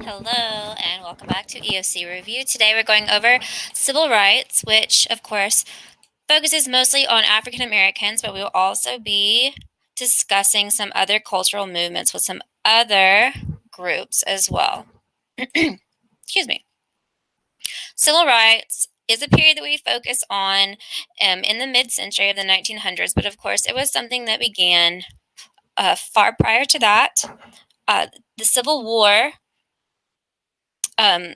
Hello, and welcome back to EOC Review. Today we're going over civil rights, which, of course, focuses mostly on African Americans, but we will also be discussing some other cultural movements with some other groups as well. Excuse me. Civil rights is a period that we focus on in the mid-century of the 1900s, but of course it was something that began far prior to that. The Civil War um,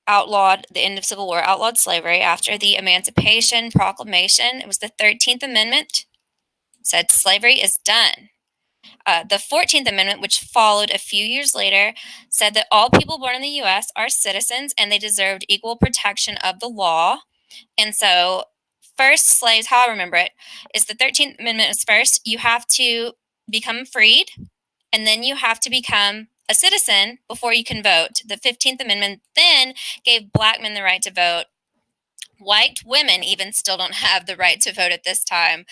outlawed the end of Civil War, outlawed slavery after the Emancipation Proclamation. It was the 13th Amendment, said slavery is done. The 14th Amendment, which followed a few years later, said that all people born in the U.S. are citizens and they deserved equal protection of the law. And so, first, slaves, how I remember it, is the 13th Amendment is first, you have to become freed, and then you have to become a citizen before you can vote. The 15th Amendment then gave black men the right to vote. White women even still don't have the right to vote at this time.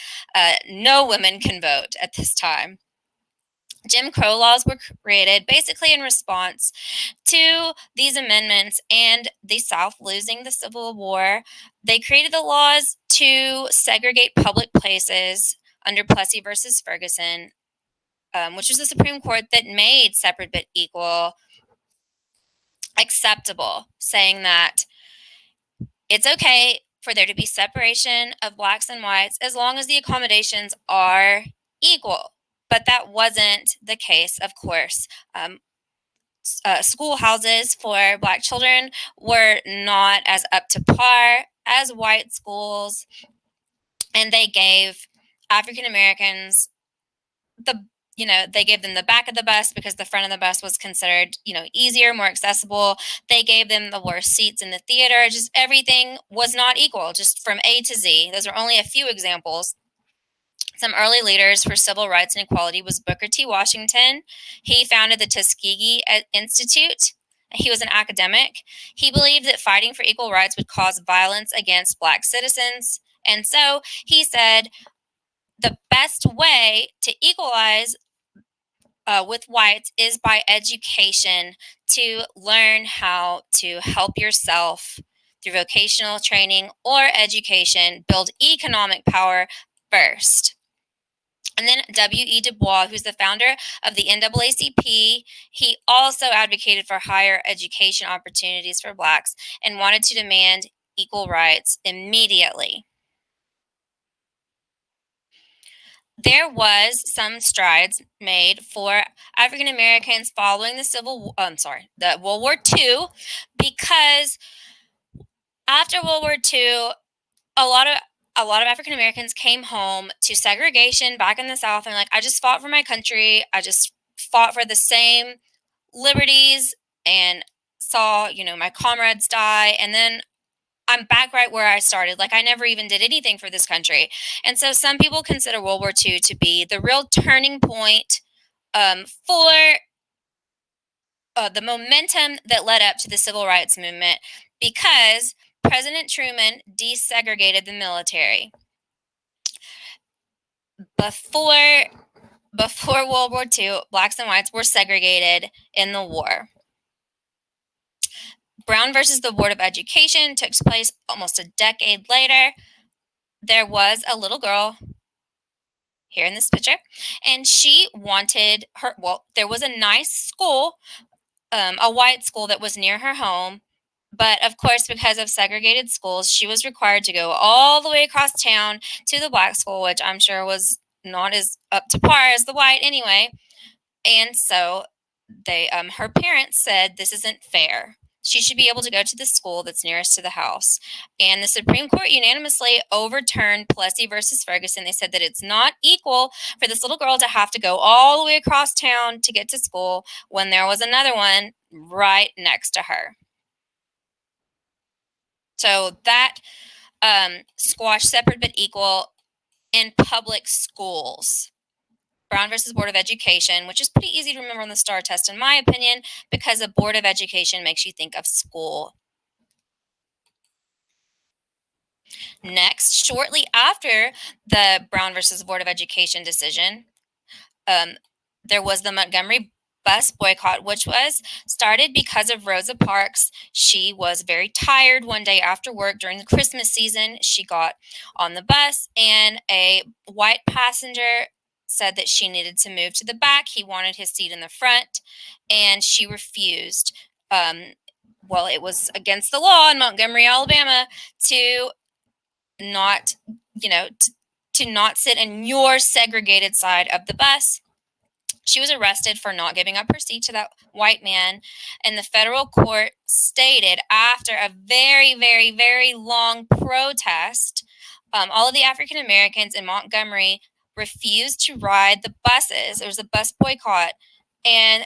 No women can vote at this time. Jim Crow laws were created basically in response to these amendments and the South losing the Civil War. They created the laws to segregate public places under Plessy versus Ferguson, which was the Supreme Court that made separate but equal acceptable, saying that it's okay for there to be separation of blacks and whites as long as the accommodations are equal. But that wasn't the case, of course. Schoolhouses for black children were not as up to par as white schools, and they gave African Americans they gave them the back of the bus because the front of the bus was considered, easier, more accessible. They gave them the worst seats in the theater. Just everything was not equal, just from A to Z. Those are only a few examples. Some early leaders for civil rights and equality was Booker T. Washington. He founded the Tuskegee Institute. He was an academic. He believed that fighting for equal rights would cause violence against black citizens. And so he said the best way to equalize with whites is by education, to learn how to help yourself through vocational training or education, build economic power first. And then W.E. Du Bois, who's the founder of the NAACP, he also advocated for higher education opportunities for blacks and wanted to demand equal rights immediately. There was some strides made for African Americans following the World War II, because after World War II, a lot of African Americans came home to segregation back in the South and I just fought for my country. I just fought for the same liberties and saw, my comrades die, and then I'm back right where I started. I never even did anything for this country. And so some people consider World War II to be the real turning point for the momentum that led up to the civil rights movement, because President Truman desegregated the military. Before World War II, blacks and whites were segregated in the war. Brown versus the Board of Education took place almost a decade later. There was a little girl here in this picture, and she wanted there was a nice school, a white school that was near her home, but of course, because of segregated schools, she was required to go all the way across town to the black school, which I'm sure was not as up to par as the white anyway. And so her parents said, this isn't fair. She should be able to go to the school that's nearest to the house. And the Supreme Court unanimously overturned Plessy versus Ferguson. They said that it's not equal for this little girl to have to go all the way across town to get to school when there was another one right next to her. So that squashed separate but equal in public schools. Brown versus Board of Education, which is pretty easy to remember on the STAR test, in my opinion, because a Board of Education makes you think of school. Next, shortly after the Brown versus Board of Education decision, there was the Montgomery bus boycott, which was started because of Rosa Parks. She was very tired one day after work during the Christmas season. She got on the bus, and a white passenger said that she needed to move to the back. He wanted his seat in the front, and she refused. Well, it was against the law in Montgomery, Alabama, to not, to not sit in your segregated side of the bus. She was arrested for not giving up her seat to that white man, and the federal court stated, after a very, very, very long protest, all of the African Americans in Montgomery refused to ride the buses. There was a bus boycott, and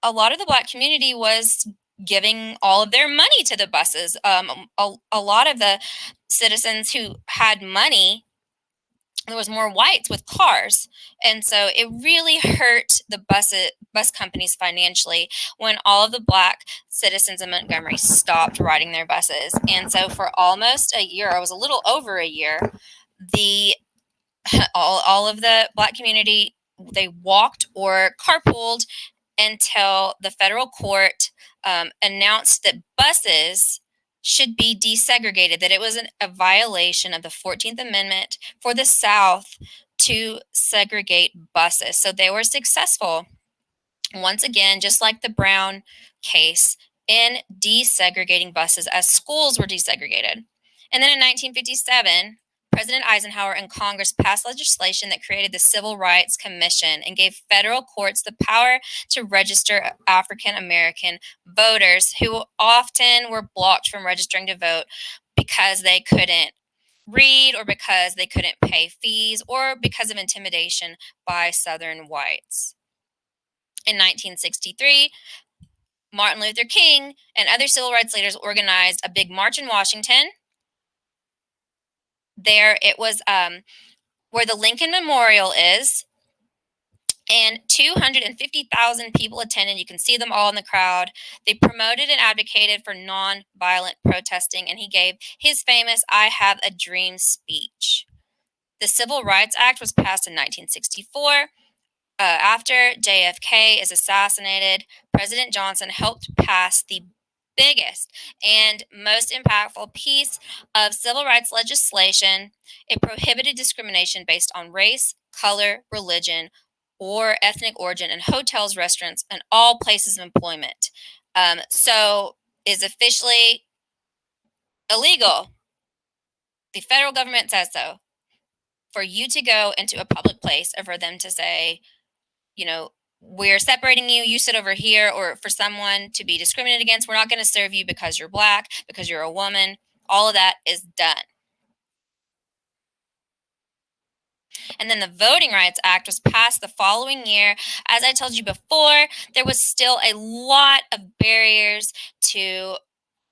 a lot of the Black community was giving all of their money to the buses. A lot of the citizens who had money, there was more whites with cars, and so it really hurt the bus companies financially when all of the Black citizens in Montgomery stopped riding their buses. And so for almost a year, it was a little over a year, the all of the Black community, they walked or carpooled until the federal court announced that buses should be desegregated, that it was a violation of the 14th Amendment for the South to segregate buses. So they were successful, once again, just like the Brown case, in desegregating buses as schools were desegregated. And then in 1957, President Eisenhower and Congress passed legislation that created the Civil Rights Commission and gave federal courts the power to register African American voters who often were blocked from registering to vote because they couldn't read, or because they couldn't pay fees, or because of intimidation by Southern whites. In 1963, Martin Luther King and other civil rights leaders organized a big march in Washington. There it was where the Lincoln Memorial is, and 250,000 people attended. You can see them all in the crowd. They promoted and advocated for nonviolent protesting, and he gave his famous "I Have a Dream" speech. The Civil Rights Act was passed in 1964. After JFK is assassinated, President Johnson helped pass the biggest and most impactful piece of civil rights legislation. It prohibited discrimination based on race, color, religion, or ethnic origin in hotels, restaurants, and all places of employment. So is officially illegal. The federal government says so. For you to go into a public place, or for them to say, we're separating you, you sit over here, or for someone to be discriminated against, we're not going to serve you because you're Black, because you're a woman. All of that is done. And then the Voting Rights Act was passed the following year. As I told you before, there was still a lot of barriers to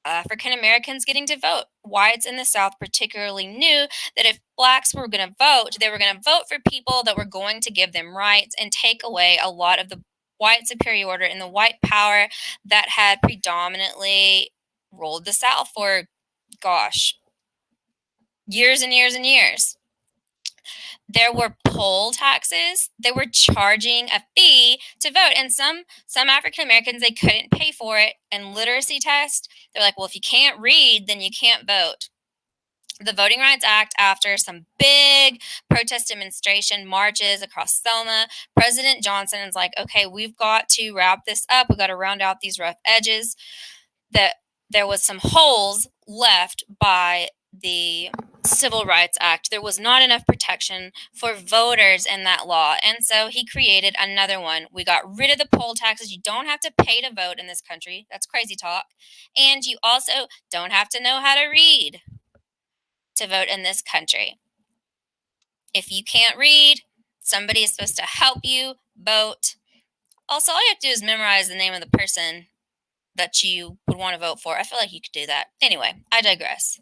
African Americans getting to vote. Whites in the South particularly knew that if Blacks were going to vote, they were going to vote for people that were going to give them rights and take away a lot of the white superiority and the white power that had predominantly ruled the South for, years and years and years. There were poll taxes. They were charging a fee to vote. And some African Americans, they couldn't pay for it. And literacy test, they're like, well, if you can't read, then you can't vote. The Voting Rights Act, after some big protest demonstration marches across Selma, President Johnson is like, okay, we've got to wrap this up. We've got to round out these rough edges. That there was some holes left by the Civil Rights Act. There was not enough protection for voters in that law, and so he created another one. We got rid of the poll taxes. You don't have to pay to vote in this country. That's crazy talk. And you also don't have to know how to read to vote in this country. If you can't read, somebody is supposed to help you vote. Also, all you have to do is memorize the name of the person that you would want to vote for. I feel like you could do that. Anyway, I digress.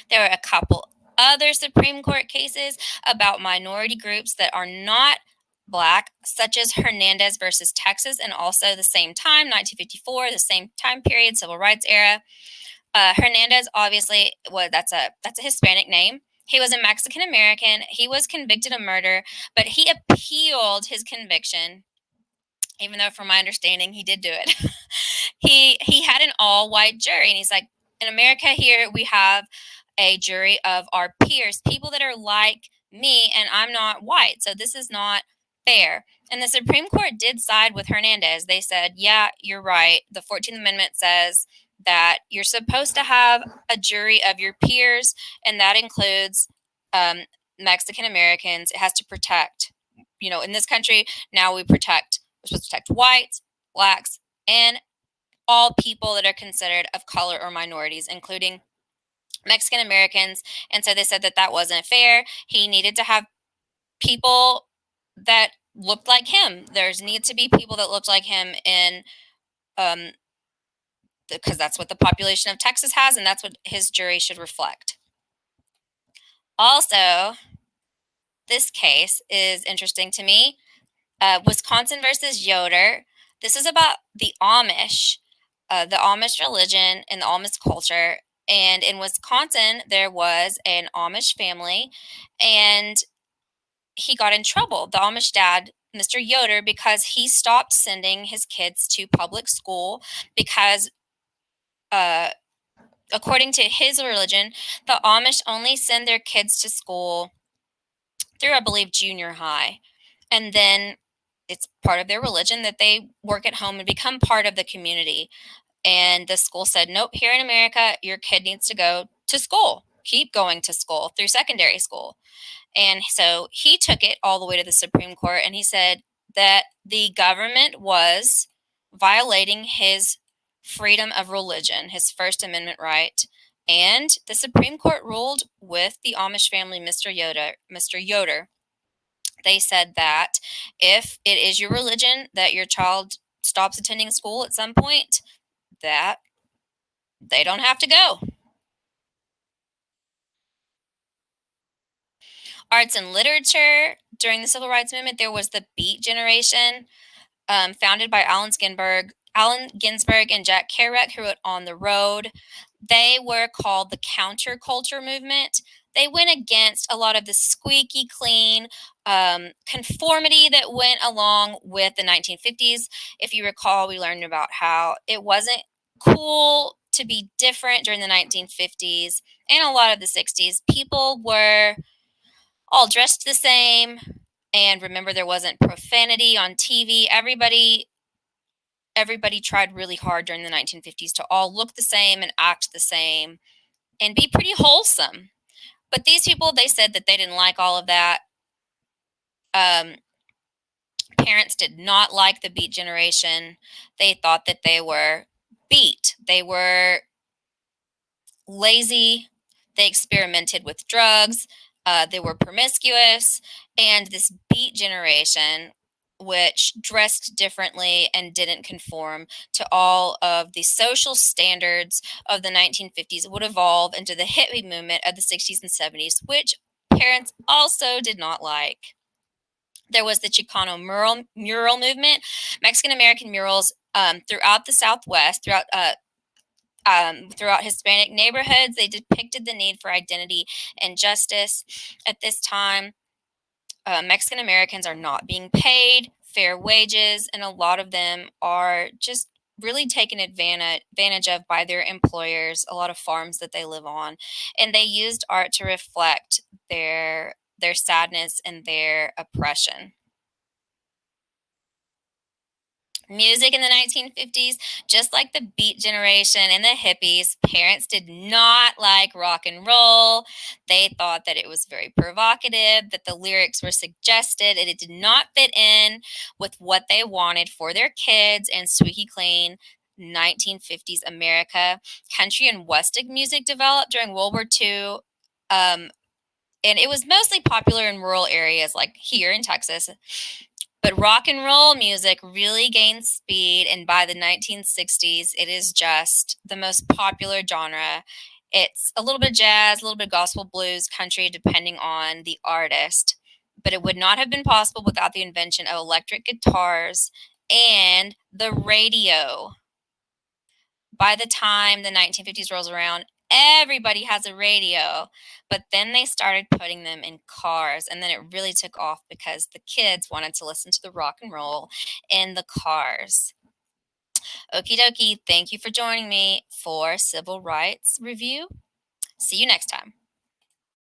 There are a couple other Supreme Court cases about minority groups that are not Black, such as Hernandez versus Texas, and also the same time, 1954, the same time period, civil rights era. Hernandez, obviously, that's a Hispanic name. He was a Mexican American. He was convicted of murder, but he appealed his conviction, even though from my understanding he did do it. He had an all-white jury, and he's like, in America here we have a jury of our peers, people that are like me, and I'm not white, so this is not fair. And the Supreme Court did side with Hernandez. They said, yeah, you're right. The 14th Amendment says that you're supposed to have a jury of your peers, and that includes Mexican Americans. It has to protect, in this country, now we're supposed to protect whites, blacks, and all people that are considered of color or minorities, including Mexican Americans. And so they said that wasn't fair. He needed to have people that looked like him. There's need to be people that looked like him in, because that's what the population of Texas has, and that's what his jury should reflect. Also, this case is interesting to me. Wisconsin versus Yoder. This is about the Amish religion and the Amish culture. And in Wisconsin, there was an Amish family, and he got in trouble, the Amish dad, Mr. Yoder, because he stopped sending his kids to public school because, according to his religion, the Amish only send their kids to school through, I believe, junior high. And then it's part of their religion that they work at home and become part of the community. And the school said, nope, here in America, your kid needs to go to school. Keep going to school through secondary school. And so he took it all the way to the Supreme Court, and he said that the government was violating his freedom of religion, his First Amendment right. And the Supreme Court ruled with the Amish family, Mr. Yoder. They said that if it is your religion that your child stops attending school at some point, that they don't have to go. Arts and literature. During the Civil Rights Movement, there was the Beat Generation, founded by Allen Ginsberg and Jack Kerouac, who wrote On the Road. They were called the counterculture movement. They went against a lot of the squeaky clean conformity that went along with the 1950s. If you recall, we learned about how it wasn't cool to be different during the 1950s and a lot of the 60s. People were all dressed the same. And remember, there wasn't profanity on TV. Everybody tried really hard during the 1950s to all look the same and act the same and be pretty wholesome. But these people, they said that they didn't like all of that. Parents did not like the Beat Generation. They thought that they were beat. They were lazy. They experimented with drugs. They were promiscuous. And this Beat Generation, which dressed differently and didn't conform to all of the social standards of the 1950s, would evolve into the hippie movement of the 60s and 70s, which parents also did not like. There was the Chicano mural movement, Mexican-American murals throughout the Southwest, throughout Hispanic neighborhoods. They depicted the need for identity and justice. At this time, Mexican Americans are not being paid fair wages, and a lot of them are just really taken advantage of by their employers, a lot of farms that they live on. And they used art to reflect their sadness and their oppression. Music in the 1950s, just like the Beat Generation and the hippies, parents did not like rock and roll. They thought that it was very provocative, that the lyrics were suggested, and it did not fit in with what they wanted for their kids and squeaky clean 1950s America. Country and Western music developed during World War II, and it was mostly popular in rural areas like here in Texas. But rock and roll music really gained speed, and by the 1960s, it is just the most popular genre. It's a little bit of jazz, a little bit of gospel, blues, country, depending on the artist. But it would not have been possible without the invention of electric guitars and the radio. By the time the 1950s rolls around, everybody has a radio. But then they started putting them in cars, and then it really took off because the kids wanted to listen to the rock and roll in the cars. Okie dokie, thank you for joining me for Civil Rights Review. See you next time.